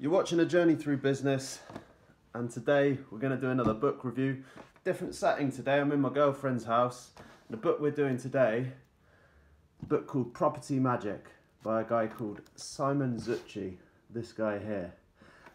You're watching A Journey Through Business, and today we're going to do another book review. Different setting today. I'm in my girlfriend's house. The book we're doing today, a book called Property Magic by a guy called Simon Zutshi, this guy here.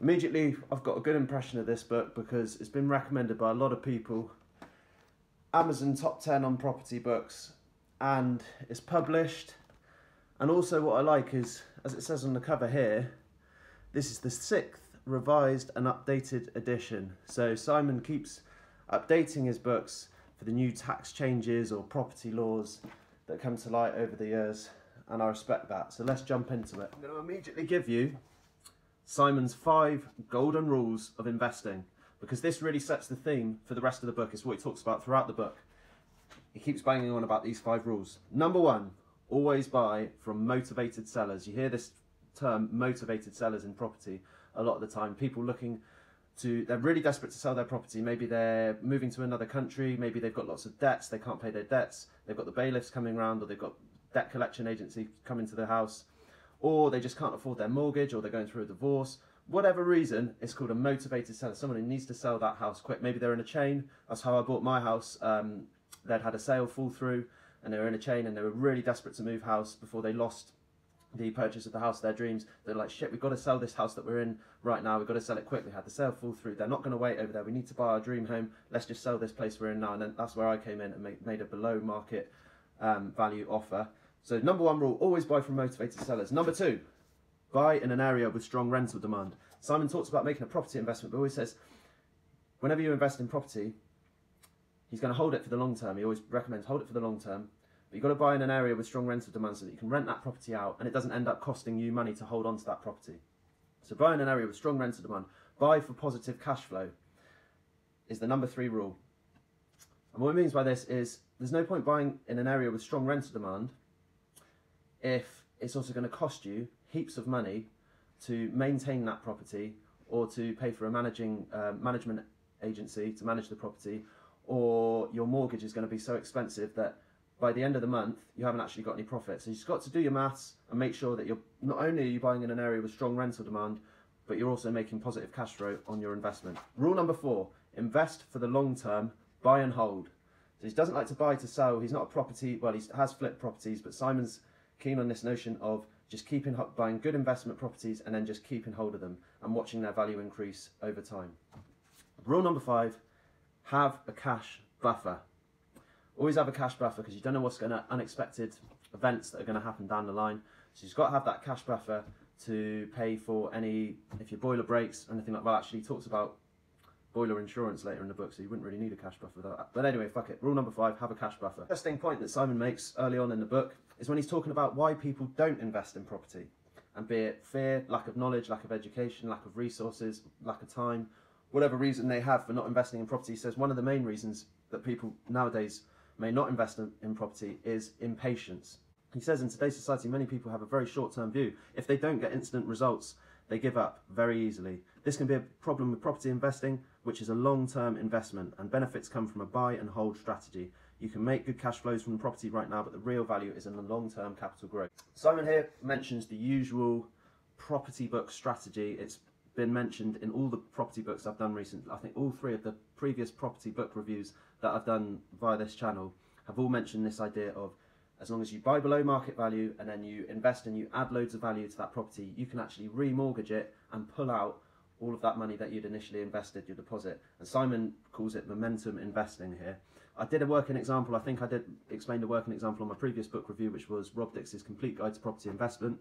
Immediately I've got a good impression of this book because it's been recommended by a lot of people. Amazon top 10 on property books, and it's published. And also what I like is, as it says on the cover here, this is the 6th revised and updated edition. So Simon keeps updating his books for the new tax changes or property laws that come to light over the years, and I respect that. So let's jump into it. I'm going to immediately give you Simon's 5 golden rules of investing, because this really sets the theme for the rest of the book. It's what he talks about throughout the book. He keeps banging on about these 5 rules. Number 1, always buy from motivated sellers. You hear this term, motivated sellers, in property a lot of the time. People they're really desperate to sell their property. Maybe they're moving to another country, maybe they've got lots of debts, they can't pay their debts, they've got the bailiffs coming around, or they've got debt collection agency coming to their house, or they just can't afford their mortgage, or they're going through a divorce. Whatever reason, it's called a motivated seller, someone who needs to sell that house quick. Maybe they're in a chain. That's how I bought my house. They'd had a sale fall through and they were in a chain and they were really desperate to move house before they lost the purchase of the house of their dreams. They're like, shit, we've got to sell this house that we're in right now, we've got to sell it quickly. Had the sale fall through, they're not going to wait over there, we need to buy our dream home, let's just sell this place we're in now. And then that's where I came in and made a below market value offer. So number 1 rule, always buy from motivated sellers. Number 2, buy in an area with strong rental demand. Simon talks about making a property investment, but always says whenever you invest in property, he's going to hold it for the long term. He always recommends hold it for the long term. But you've got to buy in an area with strong rental demand so that you can rent that property out and it doesn't end up costing you money to hold on to that property. So buy in an area with strong rental demand. Buy for positive cash flow is the number 3 rule. And what it means by this is there's no point buying in an area with strong rental demand if it's also going to cost you heaps of money to maintain that property, or to pay for a management agency to manage the property, or your mortgage is going to be so expensive that by the end of the month you haven't actually got any profit. So you've got to do your maths and make sure that you're not only are you buying in an area with strong rental demand, but you're also making positive cash flow on your investment. Rule number 4, invest for the long term, buy and hold. So he doesn't like to buy to sell. He's not a property, well, he has flipped properties, but Simon's keen on this notion of just buying good investment properties and then just keeping hold of them and watching their value increase over time. Rule number 5, have a cash buffer. Always have a cash buffer, because you don't know what's unexpected events that are going to happen down the line. So you've got to have that cash buffer to pay for if your boiler breaks or anything like that. Actually, he talks about boiler insurance later in the book, so you wouldn't really need a cash buffer for that. But anyway, fuck it. Rule number 5, have a cash buffer. Interesting point that Simon makes early on in the book is when he's talking about why people don't invest in property. And be it fear, lack of knowledge, lack of education, lack of resources, lack of time, whatever reason they have for not investing in property, he says one of the main reasons that people nowadays may not invest in property is impatience. He says in today's society many people have a very short-term view. If they don't get instant results, they give up very easily. This can be a problem with property investing, which is a long-term investment, and benefits come from a buy and hold strategy. You can make good cash flows from the property right now, but the real value is in the long-term capital growth. Simon here mentions the usual property book strategy. It's been mentioned in all the property books I've done recently. I think all 3 of the previous property book reviews that I've done via this channel have all mentioned this idea of, as long as you buy below market value and then you invest and you add loads of value to that property, you can actually remortgage it and pull out all of that money that you'd initially invested, your deposit. And Simon calls it momentum investing here. I did a working example. I think I did explain the working example on my previous book review, which was Rob Dix's Complete Guide to Property Investment.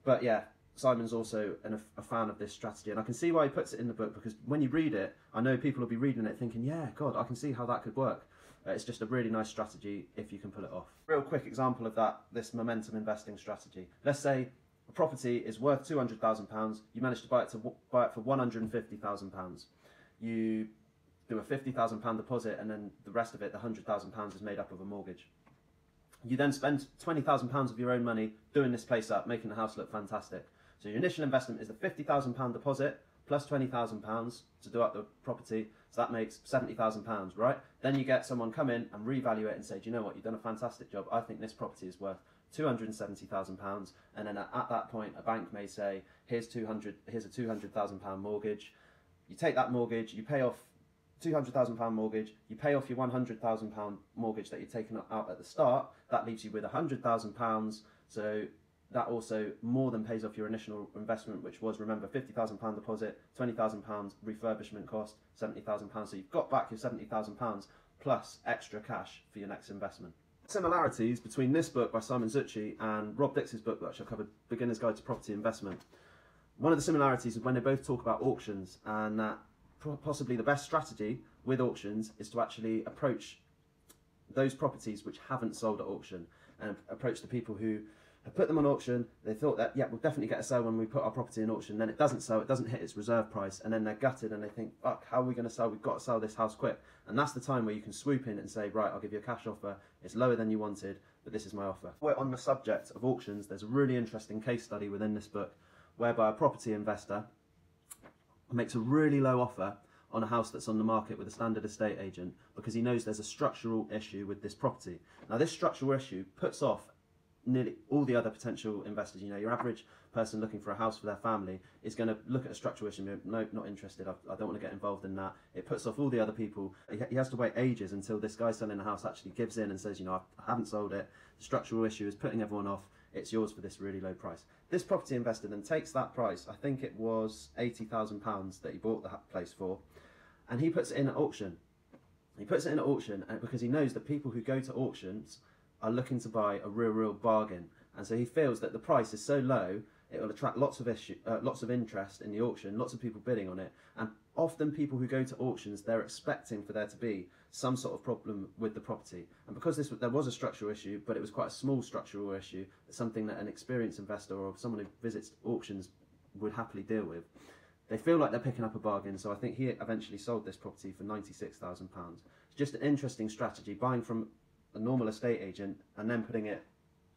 But yeah, Simon's also a fan of this strategy, and I can see why he puts it in the book, because when you read it, I know people will be reading it thinking, yeah, God, I can see how that could work. It's just a really nice strategy if you can pull it off. Real quick example of this momentum investing strategy. Let's say a property is worth £200,000. You manage to buy it for £150,000. You do a £50,000 deposit, and then the rest of it, the £100,000, is made up of a mortgage. You then spend £20,000 of your own money doing this place up, making the house look fantastic. So your initial investment is the £50,000 deposit plus £20,000 to do up the property, so that makes £70,000, right? Then you get someone come in and revalue it and say, do you know what, you've done a fantastic job, I think this property is worth £270,000, and then at that point a bank may say, here's a £200,000 mortgage. You take that mortgage, you pay off £200,000 mortgage, you pay off your £100,000 mortgage that you've taken out at the start. That leaves you with £100,000. So that also more than pays off your initial investment, which was, remember, £50,000 deposit, £20,000 refurbishment cost, £70,000. So you've got back your £70,000 plus extra cash for your next investment. Similarities between this book by Simon Zutshi and Rob Dix's book, which I covered, Beginner's Guide to Property Investment. One of the similarities is when they both talk about auctions, and that possibly the best strategy with auctions is to actually approach those properties which haven't sold at auction, and approach the people who have put them on auction. They thought that, yeah, we'll definitely get a sale when we put our property in auction. Then it doesn't sell, it doesn't hit its reserve price, and then they're gutted and they think, fuck, how are we going to sell? We've got to sell this house quick. And that's the time where you can swoop in and say, right, I'll give you a cash offer. It's lower than you wanted, but this is my offer. We're on the subject of auctions. There's a really interesting case study within this book whereby a property investor makes a really low offer on a house that's on the market with a standard estate agent because he knows there's a structural issue with this property. Now, this structural issue puts off nearly all the other potential investors. You know, your average person looking for a house for their family is going to look at a structural issue and be, no, not interested, I don't want to get involved in that. It puts off all the other people. He has to wait ages until this guy selling the house actually gives in and says, you know, I haven't sold it, the structural issue is putting everyone off, it's yours for this really low price. This property investor then takes that price, I think it was £80,000 that he bought the place for, and he puts it in at auction. He puts it in at auction because he knows that people who go to auctions are looking to buy a real bargain, and so he feels that the price is so low it will attract lots of interest in the auction, lots of people bidding on it. And often people who go to auctions, they're expecting for there to be some sort of problem with the property, and because there was a structural issue, but it was quite a small structural issue, something that an experienced investor or someone who visits auctions would happily deal with, they feel like they're picking up a bargain. So I think he eventually sold this property for £96,000. It's just an interesting strategy. Buying from a normal estate agent and then putting it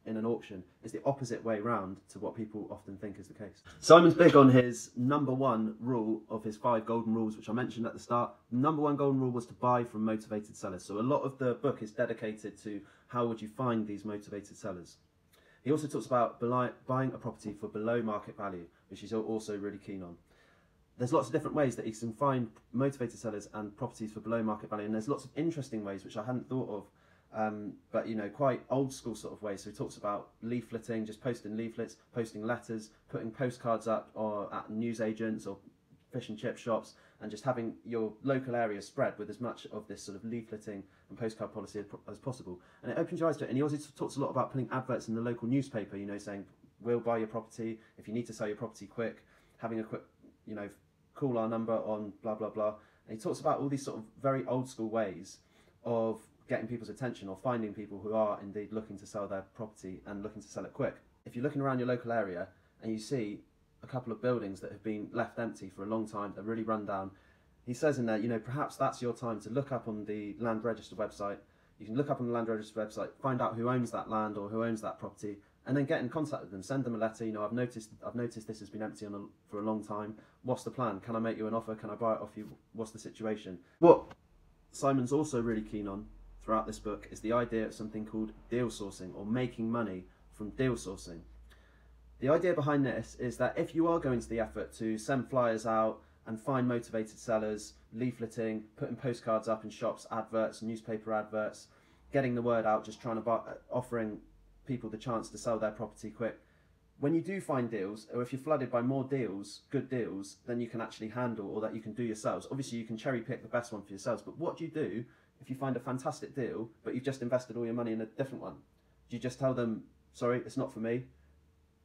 in an auction is the opposite way round to what people often think is the case. Simon's big on his #1 rule of his 5 golden rules, which I mentioned at the start. #1 golden rule was to buy from motivated sellers. So a lot of the book is dedicated to how would you find these motivated sellers. He also talks about buying a property for below market value, which he's also really keen on. There's lots of different ways that you can find motivated sellers and properties for below market value, and there's lots of interesting ways which I hadn't thought of, but you know, quite old school sort of ways. So he talks about leafleting, just posting leaflets, posting letters, putting postcards up or at newsagents or fish and chip shops, and just having your local area spread with as much of this sort of leafleting and postcard policy as possible. And it opens your eyes to it. And he also talks a lot about putting adverts in the local newspaper, you know, saying, we'll buy your property, if you need to sell your property quick, having a quick, you know, call our number on blah blah blah. And he talks about all these sort of very old school ways of getting people's attention or finding people who are indeed looking to sell their property and looking to sell it quick. If you're looking around your local area and you see a couple of buildings that have been left empty for a long time, they're really run down, he says in there, you know, perhaps that's your time to look up on the Land Register website. You can look up on the Land Register website, find out who owns that land or who owns that property, and then get in contact with them, send them a letter. You know, I've noticed this has been empty for a long time. What's the plan? Can I make you an offer? Can I buy it off you? What's the situation? What Simon's also really keen on throughout this book is the idea of something called deal sourcing, or making money from deal sourcing. The idea behind this is that if you are going to the effort to send flyers out and find motivated sellers, leafleting, putting postcards up in shops, adverts, newspaper adverts, getting the word out, just trying to offering people the chance to sell their property quick. When you do find deals, or if you're flooded by more deals, good deals, than you can actually handle or that you can do yourselves, obviously you can cherry pick the best one for yourselves, but what do you do if you find a fantastic deal, but you've just invested all your money in a different one? Do you just tell them, sorry, it's not for me,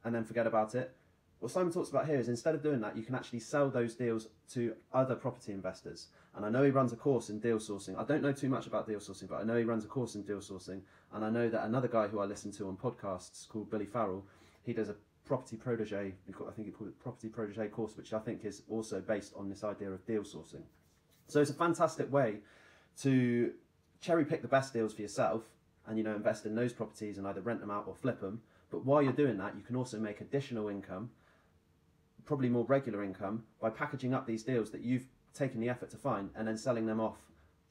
and then forget about it? What Simon talks about here is instead of doing that, you can actually sell those deals to other property investors. And I know he runs a course in deal sourcing. I don't know too much about deal sourcing, but I know he runs a course in deal sourcing. And I know that another guy who I listen to on podcasts called Billy Farrell, he does a property protege, I think he called it property protege course, which I think is also based on this idea of deal sourcing. So it's a fantastic way to cherry pick the best deals for yourself and, you know, invest in those properties and either rent them out or flip them. But while you're doing that, you can also make additional income, probably more regular income, by packaging up these deals that you've taken the effort to find and then selling them off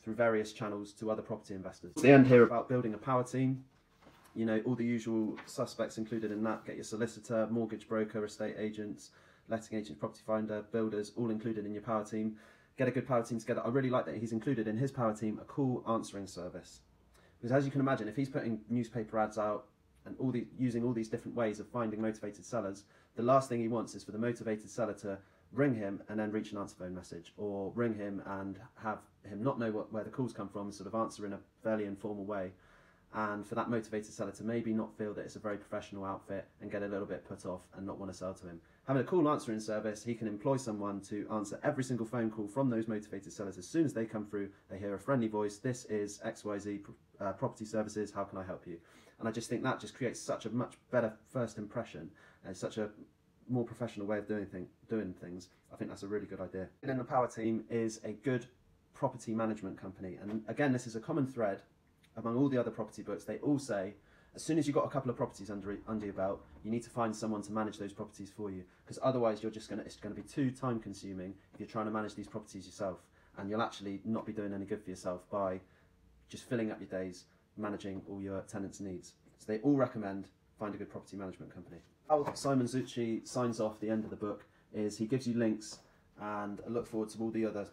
through various channels to other property investors. At the end here about building a power team. You know, all the usual suspects included in that. Get your solicitor, mortgage broker, estate agents, letting agents, property finder, builders, all included in your power team. Get a good power team together. I really like that he's included in his power team a call answering service. Because as you can imagine, if he's putting newspaper ads out and using all these different ways of finding motivated sellers, the last thing he wants is for the motivated seller to ring him and then reach an answer phone message, or ring him and have him not know where the calls come from, sort of answer in a fairly informal way, and for that motivated seller to maybe not feel that it's a very professional outfit and get a little bit put off and not want to sell to him. Having a call answering service, he can employ someone to answer every single phone call from those motivated sellers. As soon as they come through, they hear a friendly voice. This is XYZ Property Services, how can I help you? And I just think that just creates such a much better first impression and such a more professional way of doing things. I think that's a really good idea. And then the power team is a good property management company. And again, this is a common thread among all the other property books. They all say, as soon as you've got a couple of properties under your belt, you need to find someone to manage those properties for you, because otherwise it's going to be too time consuming if you're trying to manage these properties yourself, and you'll actually not be doing any good for yourself by just filling up your days managing all your tenants' needs. So they all recommend find a good property management company. How Simon Zutshi signs off the end of the book is he gives you links and I look forward to all the other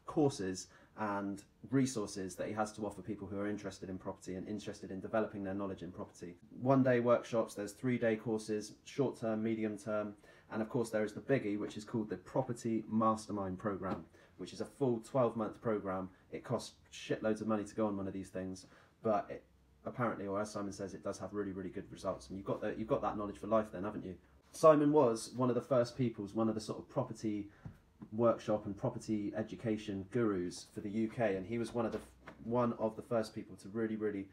courses and resources that he has to offer people who are interested in property and interested in developing their knowledge in property. 1-day workshops, there's 3-day courses, short term, medium term, and of course there is the biggie, which is called the Property Mastermind Program, which is a full 12-month program. It costs shitloads of money to go on one of these things, but it, apparently, or as Simon says, it does have really, really good results, and you've got that knowledge for life then, haven't you? Simon was one of the first one of the sort of property workshop and property education gurus for the UK, and he was one of the first people to really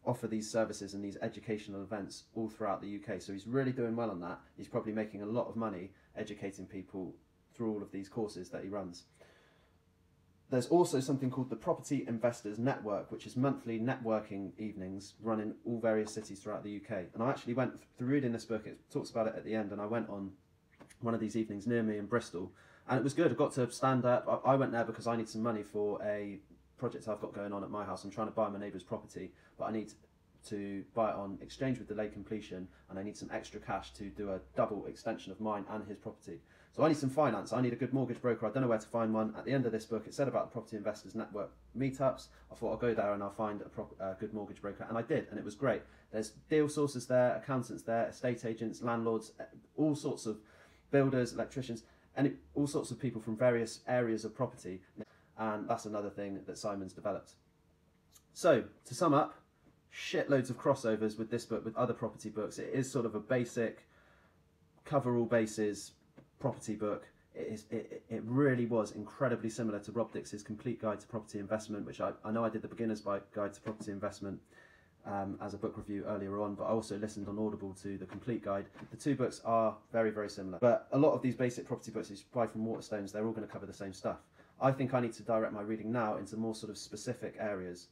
offer these services and these educational events all throughout the UK. So he's really doing well on that. He's probably making a lot of money educating people through all of these courses that he runs. There's also something called the Property Investors Network, which is monthly networking evenings run in all various cities throughout the UK. And I actually went through reading this book, it talks about it at the end, and I went on one of these evenings near me in Bristol, and it was good. I got to stand up. I went there because I need some money for a project I've got going on at my house. I'm trying to buy my neighbour's property, but I need to buy it on exchange with delayed completion, and I need some extra cash to do a double extension of mine and his property. So I need some finance. I need a good mortgage broker. I don't know where to find one. At the end of this book, it said about the Property Investors Network meetups. I thought I'll go there and I'll find a good mortgage broker, and I did, and it was great. There's deal sources there, accountants there, estate agents, landlords, all sorts of builders, electricians, and all sorts of people from various areas of property. And that's another thing that Simon's developed. So, to sum up, shitloads of crossovers with this book, with other property books. It is sort of a basic, cover all bases property book. It really was incredibly similar to Rob Dix's Complete Guide to Property Investment, which I know I did the Beginner's Guide to Property Investment as a book review earlier on, but I also listened on Audible to the Complete Guide. The two books are very similar, but a lot of these basic property books you buy from Waterstones, they're all going to cover the same stuff. I think I need to direct my reading now into more sort of specific areas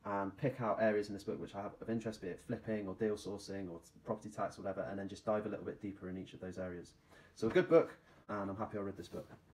and pick out areas in this book which I have of interest, be it flipping or deal sourcing or property tax or whatever, and then just dive a little bit deeper in each of those areas. So a good book, and I'm happy I read this book.